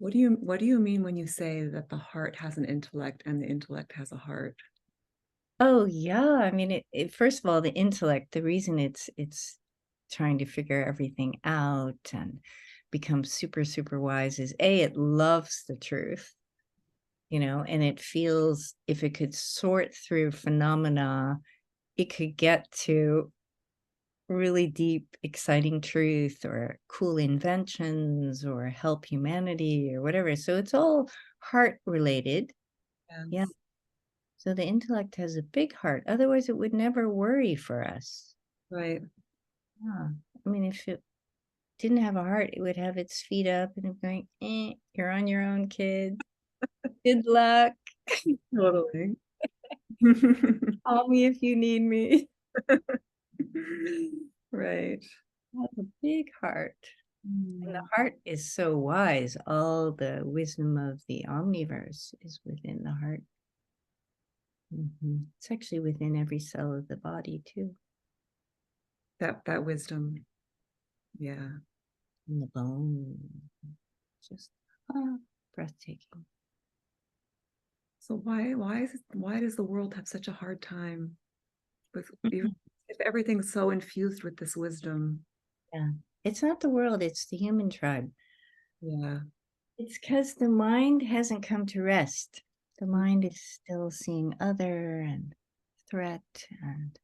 what do you mean when you say that the heart has an intellect and the intellect has a heart? Oh yeah, I mean first of all, the intellect, the reason it's trying to figure everything out and become super, super wise is it loves the truth, and it feels if it could sort through phenomena, it could get to really deep, exciting truth or cool inventions or help humanity or whatever. So it's all heart related. Yeah. Yes. So the intellect has a big heart. Otherwise, it would never worry for us. Right. Yeah. I mean, if it didn't have a heart, it would have its feet up and it going, you're on your own, kid. Good luck. Totally. Call me if you need me. Right. It has a big heart. And the Mm. heart is so wise. All the wisdom of the omniverse is within the heart. It's actually within every cell of the body, too. That wisdom. Yeah. In the bone. Just ah, breathtaking. So why does the world have such a hard time with even if everything's so infused with this wisdom? Yeah. It's not the world, it's the human tribe. Yeah. It's because the mind hasn't come to rest. The mind is still seeing other and threat and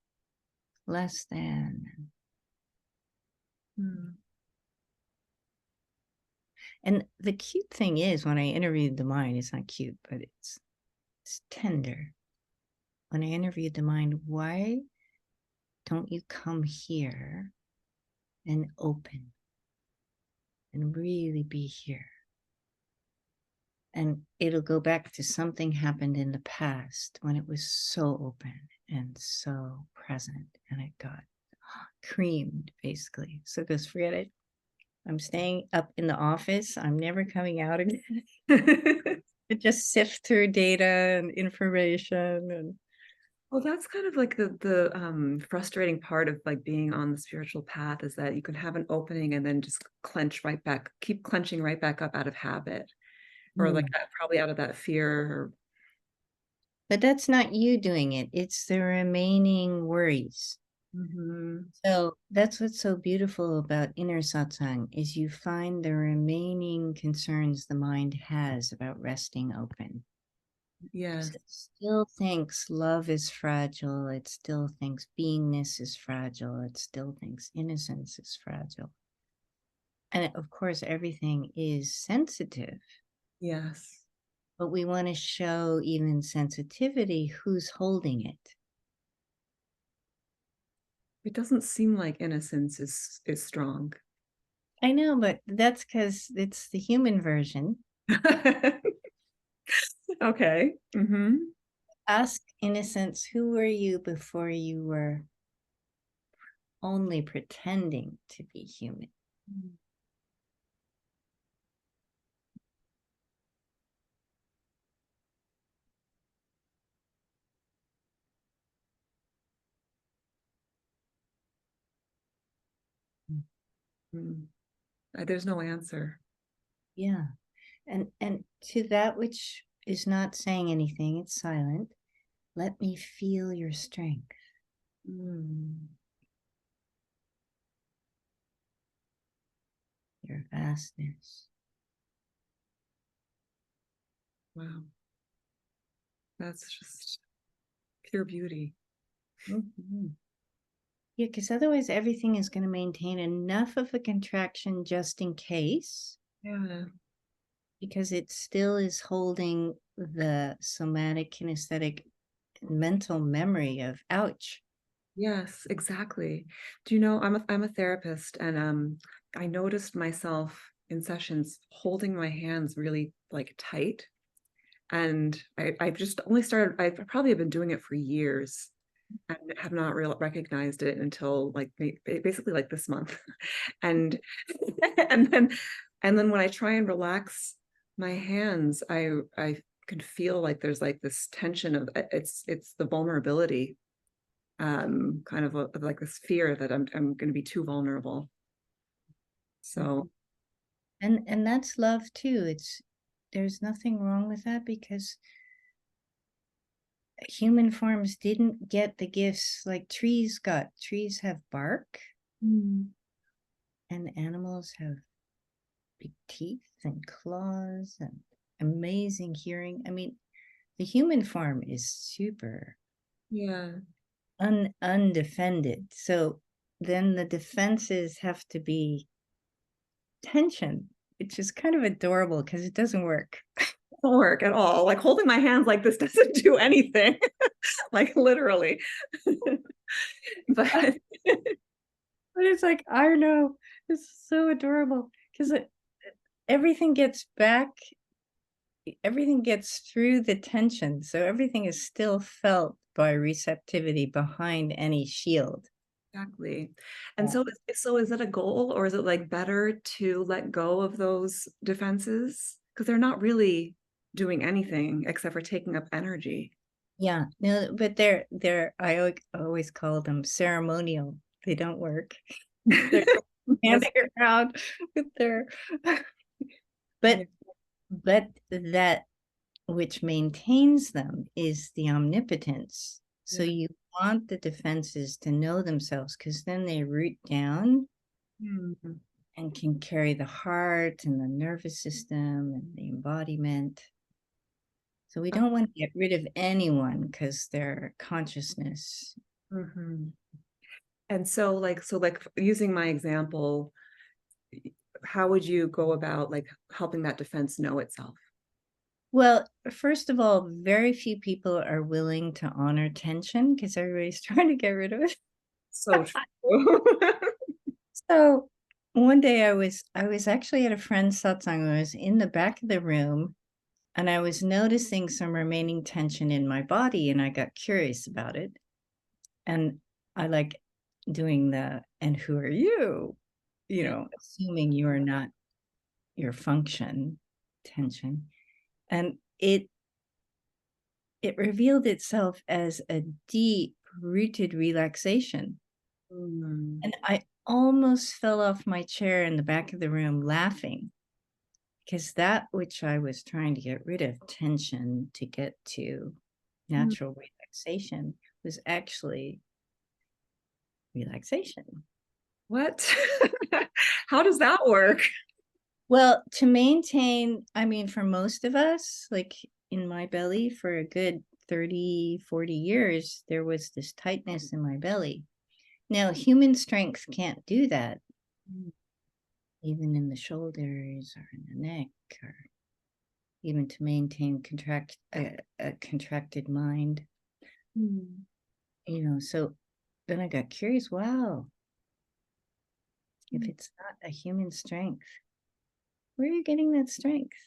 less than. Mm. And the cute thing is, when I interviewed the mind, it's not cute, but it's tender. When I interviewed the mind, why don't you come here and open and really be here? And it'll go back to something happened in the past when it was so open and so present, and it got creamed, basically. So it goes, forget it. I'm staying up in the office. I'm never coming out again. It just sift through data and information. And Well, that's kind of like the frustrating part of like being on the spiritual path is that you can have an opening and then just clench right back, keep clenching right back up out of habit or like mm. probably out of that fear or But that's not you doing it. It's the remaining worries. Mhm. So that's what's so beautiful about inner satsang is you find the remaining concerns the mind has about resting open. Yes. It still thinks love is fragile. It still thinks beingness is fragile. It still thinks innocence is fragile. And of course, everything is sensitive, Yes. but we want to show even sensitivity who's holding it. It doesn't seem like innocence is strong. I know, but that's because it's the human version. Okay. Ask innocence, who were you before you were only pretending to be human? Mhm. There's no answer. Yeah. And to that which is not saying anything, it's silent. Let me feel your strength, Mm. your vastness. Wow. That's just pure beauty. Mm-hmm. Yeah, because otherwise everything is going to maintain enough of a contraction just in case, Yeah. because it still is holding the somatic, kinesthetic, mental memory of ouch. Yes, exactly. Do you know, I'm a therapist and I noticed myself in sessions holding my hands really like tight. And I've just only started, I've probably been doing it for years and have not recognized it until like basically like this month. And and then and then when I try and relax my hands, I can feel like there's like this tension of it's the vulnerability kind of like this fear that I'm going to be too vulnerable. So And that's love too. there's nothing wrong with that, because human forms didn't get the gifts like trees got. Trees have bark, Mm. and animals have big teeth and claws and amazing hearing. I mean, the human form is super Yeah, undefended. So then the defenses have to be tension, which is kind of adorable because it doesn't work. don't work at all. Like holding my hands like this doesn't do anything. Like literally. But But it's like, I don't know, it's so adorable because everything gets back, everything gets through the tension. So everything is still felt by receptivity behind any shield. exactly. And so is it a goal, or is it like better to let go of those defenses? Because they're not really doing anything except for taking up energy. Yeah, no, but they're always call them ceremonial. They don't work. They're That's- handing around with their yeah. but that which maintains them is the omnipotence. So Yeah. you want the defenses to know themselves, because then they root down Mhm. and can carry the heart and the nervous system and the embodiment. So we don't want to get rid of anyone because their consciousness. Mhm. And so like using my example, how would you go about like helping that defense know itself? Well, first of all, very few people are willing to honor tension because everybody's trying to get rid of it. So true. So one day I was actually at a friend's satsang. I was in the back of the room and I was noticing some remaining tension in my body, and I got curious about it. And I like doing the, and who are you? Yeah. Assuming you are not your function tension. And it revealed itself as a deep rooted relaxation. Mm. And I almost fell off my chair in the back of the room laughing, because that which I was trying to get rid of, tension to get to Mm. natural relaxation, was actually relaxation. What? How does that work? Well, to maintain, I mean, for most of us, like in my belly for a good 30, 40 years, there was this tightness in my belly. Now, human strength can't do that, even in the shoulders or in the neck, or even to maintain a contracted mind. Mm. So then I got curious. Wow, if it's not a human strength, where are you getting that strength?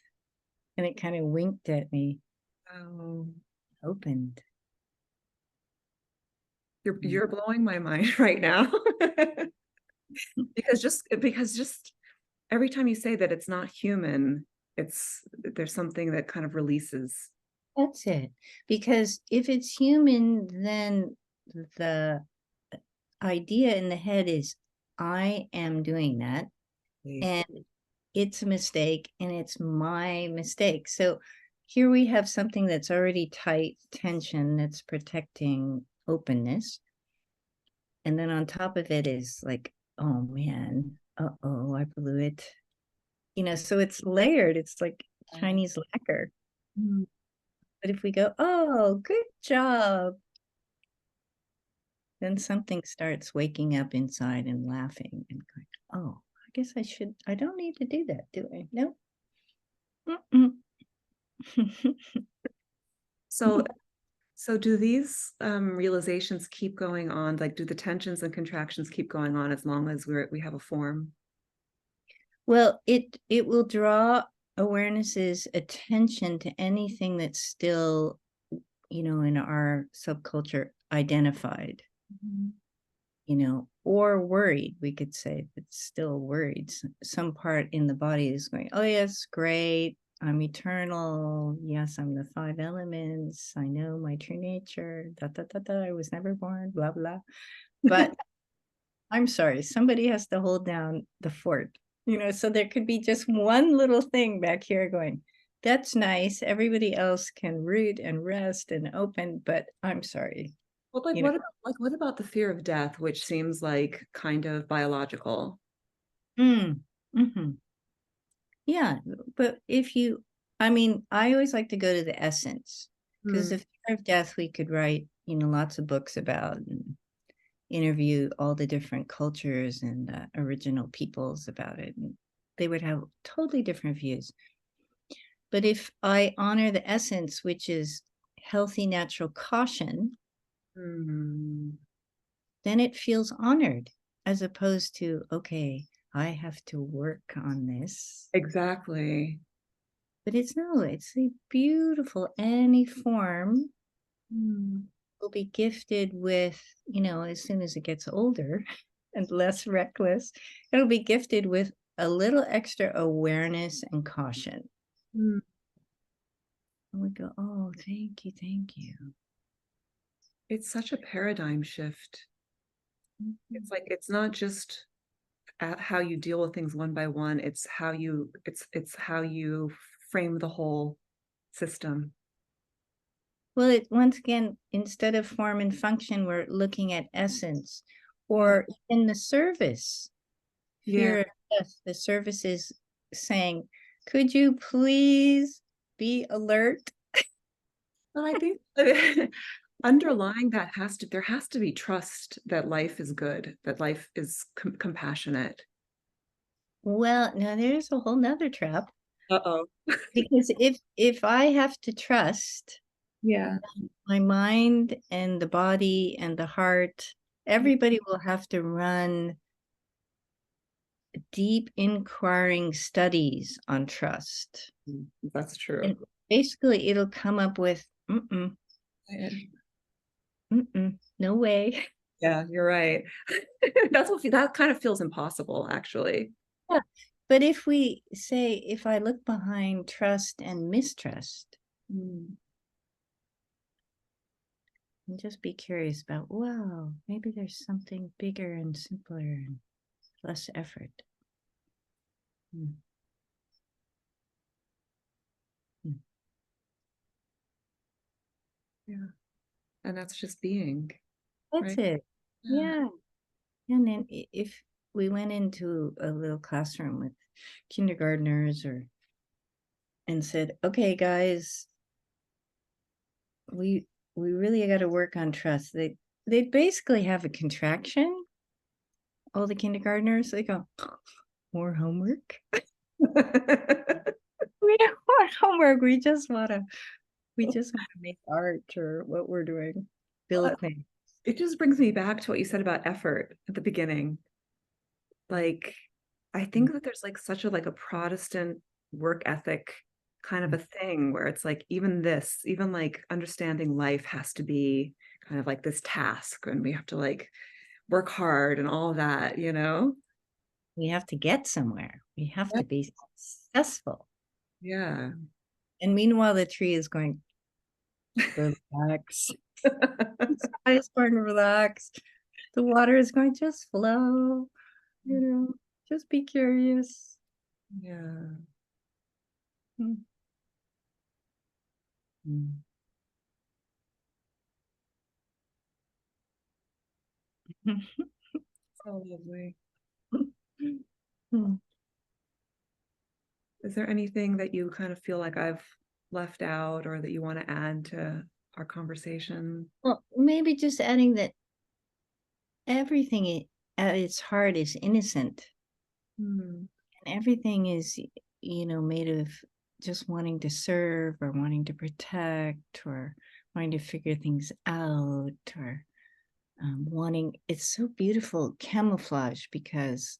And it kind of winked at me, Oh, opened. you're blowing my mind right now. Because just every time you say that it's not human, there's something that kind of releases. That's it. Because if it's human, then the idea in the head is, I am doing that, and it's a mistake, and it's my mistake. So here we have something that's already tight tension that's protecting openness. And then on top of it is like, oh man, uh-oh, I blew it. So it's layered. It's like Chinese lacquer. Mm. But if we go, oh, good job, then something starts waking up inside and laughing and going, oh, I don't need to do that, do I? No. So so do these realizations keep going on? Like, do the tensions and contractions keep going on as long as we have a form? Well, it will draw awareness's attention to anything that's still, in our subculture identified, Mhm. or worried, we could say, but still worried. Some part in the body is going, oh, yes, great. I'm eternal. Yes, I'm the 5 elements. I know my true nature. Da, da, da, da. I was never born, blah, blah. But I'm sorry, somebody has to hold down the fort, so there could be just one little thing back here going, That's nice. Everybody else can root and rest and open, but I'm sorry. Well, like You know, what about the fear of death, which seems like kind of biological? hmm yeah, but if you, I mean, I always like to go to the essence because Mm, the fear of death we could write, lots of books about and interview all the different cultures and original peoples about it. And they would have totally different views. But if I honor the essence, which is healthy, natural caution, mm, then it feels honored as opposed to, okay, I have to work on this. exactly. But it's a beautiful, any form Mm, will be gifted with, as soon as it gets older and less reckless, it'll be gifted with a little extra awareness and caution. mm. And we go, oh, thank you, thank you. It's such a paradigm shift. Mhm. It's like it's not just how you deal with things one by one. It's how you frame the whole system. Well, once again, instead of form and function, we're looking at essence Yeah. or in the service. Yeah. Fear of death, the service is saying, could you please be alert? But I think underlying that there has to be trust that life is good, that life is compassionate. Well, now there's a whole nother trap Uh-oh. because if I have to trust Yeah. my mind and the body and the heart, everybody will have to run deep inquiring studies on trust. That's true. And basically it'll come up with mm-mm, mm-mm, no way. Yeah, you're right. That kind of feels impossible, actually. Yeah. But if we say, if I look behind trust and mistrust, Mm. and just be curious about, wow, maybe there's something bigger and simpler and less effort. Mm. Mm. Yeah. And that's just being, That's right? it. Yeah. Yeah. And then if we went into a little classroom with kindergartners or and said, okay, guys, we we really got to work on trust. They basically have a contraction. All the kindergartners, they go, more homework. We don't want homework. We just want to make art or what we're doing, Well, build things. it just brings me back to what you said about effort at the beginning. Like, I think that there's like such a Protestant work ethic kind of a thing where it's like even like understanding life has to be kind of like this task and we have to like work hard and all of that, you know? We have to get somewhere. We have Yeah. to be successful. Yeah. And meanwhile, the tree is going, relax. The sky is going to relax. The water is going, just flow, just be curious. Yeah. Mm. Mm. So lovely. Mm. Is there anything that you kind of feel like I've left out or that you want to add to our conversation? Well, maybe just adding that everything at its heart is innocent. Hmm. And everything is, made of just wanting to serve or wanting to protect or wanting to figure things out or wanting, it's so beautiful, camouflage, because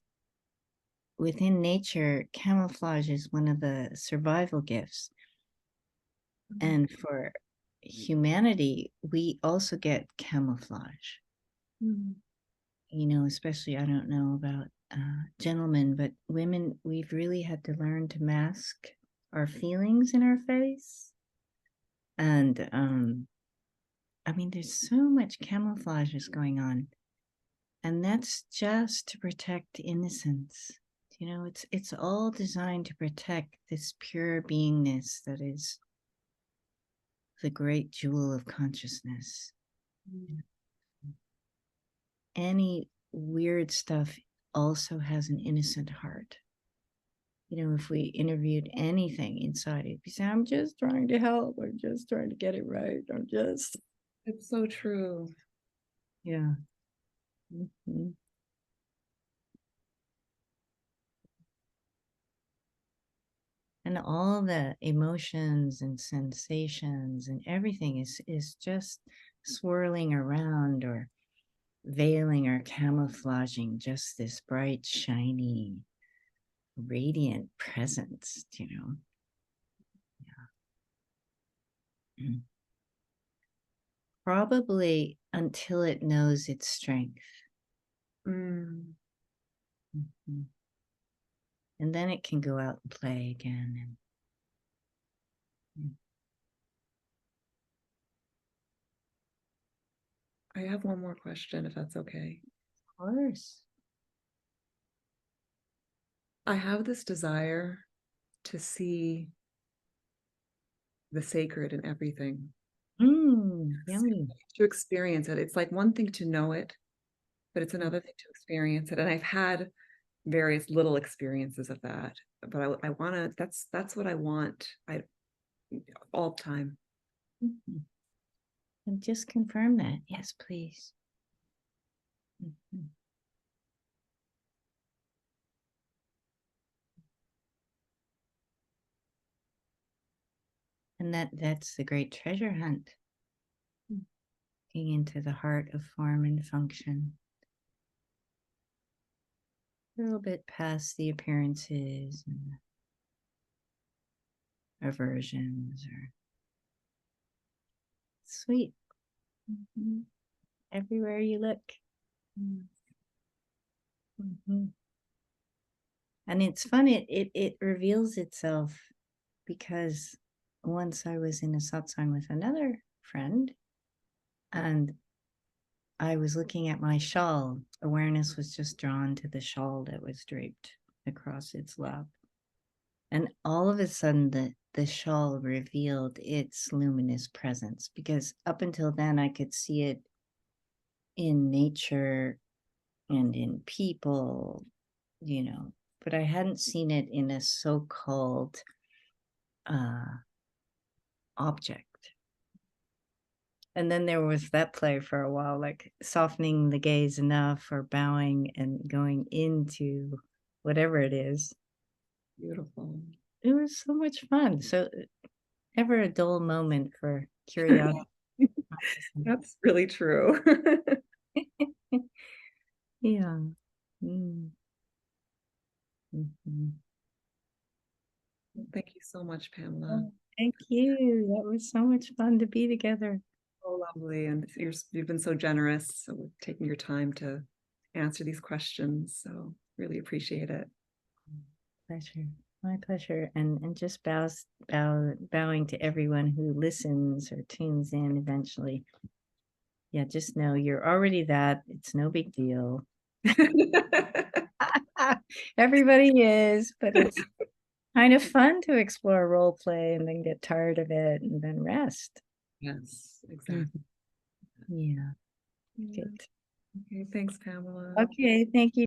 within nature, camouflage is one of the survival gifts. And for humanity, we also get camouflage. Hmm. Especially, I don't know about gentlemen, but women, we've really had to learn to mask our feelings in our face. And I mean, there's so much camouflage is going on. And that's just to protect innocence, You know, it's all designed to protect this pure beingness that is the great jewel of consciousness. Any weird stuff also has an innocent heart. You know, if we interviewed anything inside, it'd be saying, I'm just trying to help. I'm just trying to get it right. It's so true. Yeah. Mhm. And all the emotions and sensations and everything is just swirling around or veiling or camouflaging just this bright, shiny, radiant presence, you know. Yeah. Probably until it knows its strength. Mm. Mhm. And then it can go out and play again. I have one more question, if that's okay. Of course. I have this desire to see the sacred in everything, Yummy. to experience it. It's like one thing to know it, but it's another thing to experience it. And I've had various little experiences of that, but I want to, that's what I want. All the time. Mhm. And just confirm that. Yes, please. Mhm. And that's the great treasure hunt. Looking into the heart of form and function. A little bit past the appearances and aversions or sweet. Mhm. Everywhere you look. Mhm. And it's fun, it reveals itself because once I was in a satsang with another friend and I was looking at my shawl. Awareness was just drawn to the shawl that was draped across its lap. And all of a sudden, the shawl revealed its luminous presence because up until then, I could see it in nature and in people, you know, but I hadn't seen it in a so called object. And then there was that play for a while, like softening the gaze enough or bowing and going into whatever it is. Beautiful. It was so much fun. So never a dull moment for curiosity. That's really true. Yeah. Mm. Mhm. Thank you so much, Pamela. Oh, thank you. That was so much fun to be together. So lovely. And you've been so generous with taking your time to answer these questions. So really appreciate it. Pleasure. My pleasure. And just bowing to everyone who listens or tunes in eventually. Yeah, just know you're already that. It's no big deal. Everybody is, but it's kind of fun to explore role play and then get tired of it and then rest. Yes, exactly. Yeah. Yeah. Good. Okay, thanks, Pamela. Okay, thank you.